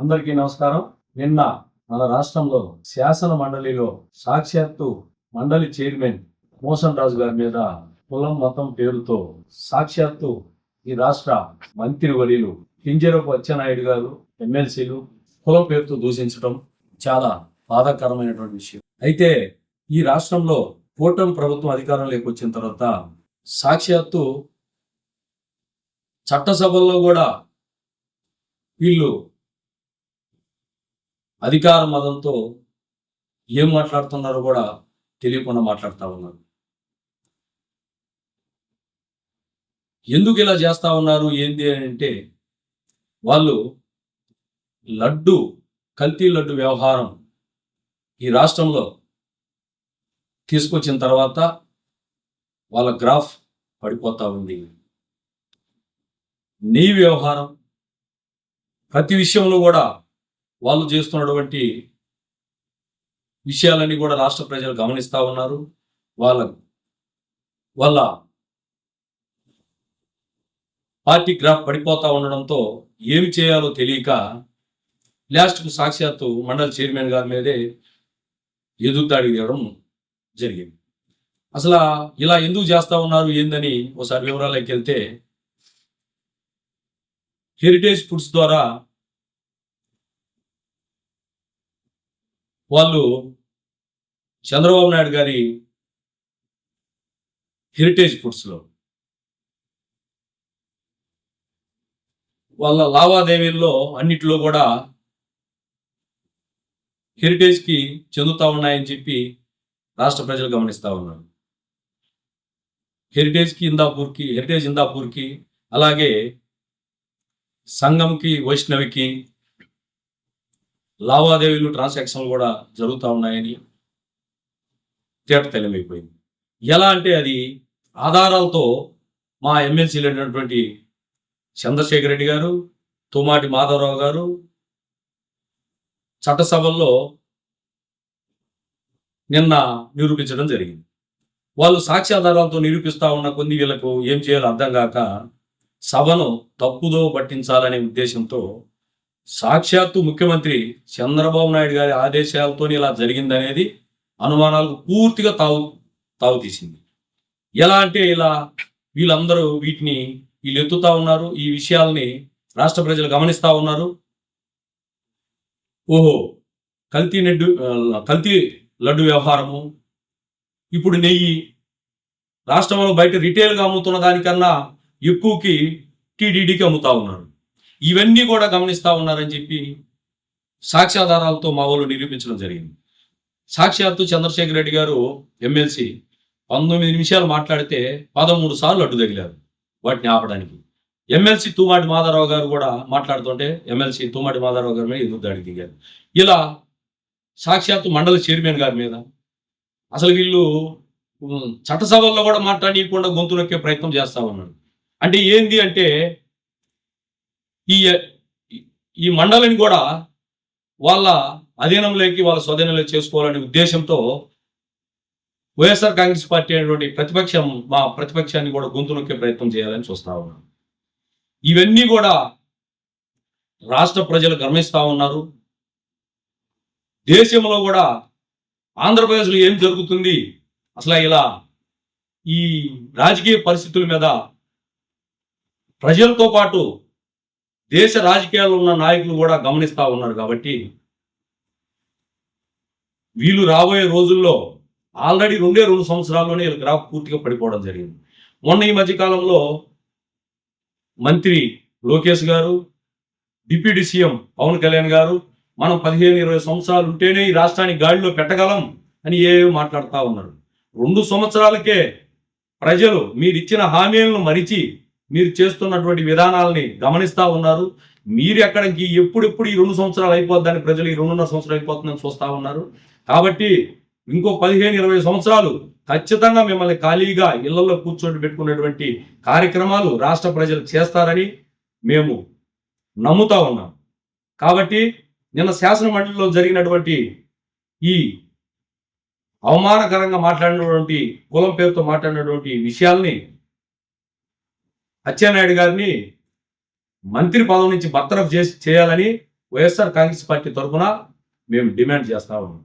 అందరికీ నమస్కారం. నిన్న మన రాష్ట్రంలో శాసన మండలిలో సాక్షాత్తు మండలి చైర్మన్ మోహన్ రాజు గారి మీద కులం మతం పేరుతో సాక్షాత్తు ఈ రాష్ట్ర మంత్రివర్యులు కింజరపు అచ్చెన్నాయుడు గారు ఎమ్మెల్సీలు కులం పేరుతో దూషించడం చాలా బాధాకరమైనటువంటి విషయం. అయితే ఈ రాష్ట్రంలో కూటమి ప్రభుత్వం అధికారంలోకి వచ్చిన తర్వాత సాక్షాత్తు చట్టసభల్లో కూడా వీళ్ళు అధికార మదంతో ఏం మాట్లాడుతున్నారో కూడా తెలియకుండా మాట్లాడుతూ ఉన్నారు. ఎందుకు ఇలా చేస్తా ఉన్నారు ఏంటి అంటే, వాళ్ళు కల్తీ లడ్డు వ్యవహారం ఈ రాష్ట్రంలో తీసుకొచ్చిన తర్వాత వాళ్ళ గ్రాఫ్ పడిపోతా ఉంది. నెయ్యి వ్యవహారం ప్రతి విషయంలో కూడా వాళ్ళు చేస్తున్నటువంటి విషయాలన్నీ కూడా రాష్ట్ర ప్రజలు గమనిస్తూ ఉన్నారు. వాళ్ళ పార్టీ గ్రాఫ్ పడిపోతా ఉండడంతో ఏమి చేయాలో తెలియక లాస్ట్కు సాక్షాత్తు మండలి చైర్మన్ గారి మీదే ఎదురుదాడి తీయడం జరిగింది. అసలు ఇలా ఎందుకు చేస్తా ఉన్నారు ఏందని ఒకసారి వివరాలకి వెళ్తే, హెరిటేజ్ ఫుడ్స్ ద్వారా వాళ్ళు చంద్రబాబు నాయుడు గారి హెరిటేజ్ ఫుడ్స్లో వాళ్ళ లావాదేవీల్లో అన్నిటిలో కూడా హెరిటేజ్కి చెందుతా ఉన్నాయని చెప్పి రాష్ట్ర ప్రజలు గమనిస్తూ ఉన్నారు. హెరిటేజ్ ఇందాపూర్కి అలాగే సంఘంకి వైష్ణవికి లావాదేవీలు ట్రాన్సాక్షన్లు కూడా జరుగుతూ ఉన్నాయని తేట తెల్లమైపోయింది. ఎలా అంటే అది ఆధారాలతో మా ఎమ్మెల్సీలు అయినటువంటి చంద్రశేఖర్ రెడ్డి గారు, తుమ్మాటి మాధవరావు గారు చట్టసభల్లో నిన్న నిరూపించడం జరిగింది. వాళ్ళు సాక్ష్యాధారాలతో నిరూపిస్తా ఉన్న కొన్ని వీళ్ళకు ఏం చేయాలో అర్థం కాక సభను తప్పుదో పట్టించాలనే ఉద్దేశంతో సాక్షాత్తు ముఖ్యమంత్రి చంద్రబాబు నాయుడు గారి ఆదేశాలతో ఇలా జరిగిందనేది అనుమానాలకు పూర్తిగా తావు తీసింది. ఎలా అంటే ఇలా వీళ్ళందరూ వీళ్ళు ఎత్తుతా ఉన్నారు. ఈ విషయాల్ని రాష్ట్ర ప్రజలు గమనిస్తూ ఉన్నారు. ఓహో, కల్తీ లడ్డు వ్యవహారము, ఇప్పుడు నెయ్యి రాష్ట్రంలో బయట రిటైల్గా అమ్ముతున్న దానికన్నా ఎక్కువకి టీడీడీకి అమ్ముతా ఉన్నారు. ఇవన్నీ కూడా గమనిస్తూ ఉన్నారని చెప్పి సాక్ష్యాధారాలతో మా వాళ్ళు నిరూపించడం జరిగింది. సాక్షాత్తు చంద్రశేఖర్ రెడ్డి గారు ఎమ్మెల్సీ 19 నిమిషాలు మాట్లాడితే 13 సార్లు అడ్డు తగిలారు వాటిని ఆపడానికి. ఎమ్మెల్సీ తుమ్మాటి మాధవరావు గారు కూడా మాట్లాడుతుంటే ఎమ్మెల్సీ తుమ్మాటి మాధవరావు గారి మీద ఎదురుదాడికి దిగారు. ఇలా సాక్షాత్తు మండలి చైర్మన్ గారి మీద అసలు వీళ్ళు చట్టసభల్లో కూడా మాట్లాడకుండా గొంతు నొక్కే ప్రయత్నం చేస్తా ఉన్నారు. అంటే ఏంది అంటే, ఈ మండలిని కూడా వాళ్ళ అధీనంలోకి వాళ్ళ స్వాధీనంలోకి చేసుకోవాలనే ఉద్దేశంతో వైఎస్ఆర్ కాంగ్రెస్ పార్టీ అనేటువంటి మా ప్రతిపక్షాన్ని కూడా గొంతు నొక్కే ప్రయత్నం చేయాలని చూస్తా ఉన్నాం. ఇవన్నీ కూడా రాష్ట్ర ప్రజలు గమనిస్తూ ఉన్నారు. దేశంలో కూడా ఆంధ్రప్రదేశ్లో ఏం జరుగుతుంది, అసలు ఇలా ఈ రాజకీయ పరిస్థితుల మీద ప్రజలతో పాటు దేశ రాజకీయాల్లో ఉన్న నాయకులు కూడా గమనిస్తూ ఉన్నారు. కాబట్టి వీళ్ళు రాబోయే రోజుల్లో ఆల్రెడీ 2 సంవత్సరాల్లోనే వీళ్ళ గ్రాఫ్ పూర్తిగా పడిపోవడం జరిగింది. మొన్న ఈ మధ్యకాలంలో మంత్రి లోకేష్ గారు, డిప్యూటీ సీఎం పవన్ కళ్యాణ్ గారు మనం 15-20 సంవత్సరాలు ఉంటేనే ఈ రాష్ట్రాన్ని గాడిలో పెట్టగలం అని మాట్లాడుతూ ఉన్నారు. 2 సంవత్సరాలకే ప్రజలు మీరు ఇచ్చిన హామీలను మరిచి మీరు చేస్తున్నటువంటి విధానాలని గమనిస్తూ ఉన్నారు. మీరు ఎక్కడికి ఎప్పుడెప్పుడు ఈ 2 సంవత్సరాలు అయిపోద్దని ప్రజలు ఈ 2.5 సంవత్సరాలు అయిపోతుందని చూస్తూ ఉన్నారు. కాబట్టి ఇంకో 15-20 సంవత్సరాలు ఖచ్చితంగా మిమ్మల్ని ఖాళీగా ఇళ్లలో కూర్చొని పెట్టుకున్నటువంటి కార్యక్రమాలు రాష్ట్ర ప్రజలు చేస్తారని మేము నమ్ముతా ఉన్నాం. కాబట్టి నిన్న శాసన మండలిలో జరిగినటువంటి ఈ అవమానకరంగా మాట్లాడినటువంటి కులం పేరుతో మాట్లాడినటువంటి విషయాల్ని అచ్చెన్నాయుడు గారిని మంత్రి పదవి నుంచి బర్తరఫ్ చేయాలని వైఎస్ఆర్ కాంగ్రెస్ పార్టీ తరఫున మేము డిమాండ్ చేస్తా ఉన్నాం.